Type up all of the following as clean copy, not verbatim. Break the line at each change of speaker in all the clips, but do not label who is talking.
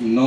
9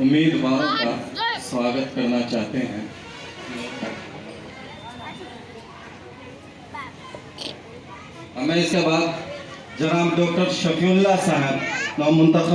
उम्मीदवारों का स्वागत करना चाहते हैं। हमें इसके बाद जनाब डॉक्टर शफीउल्लाह साहब मुंतखब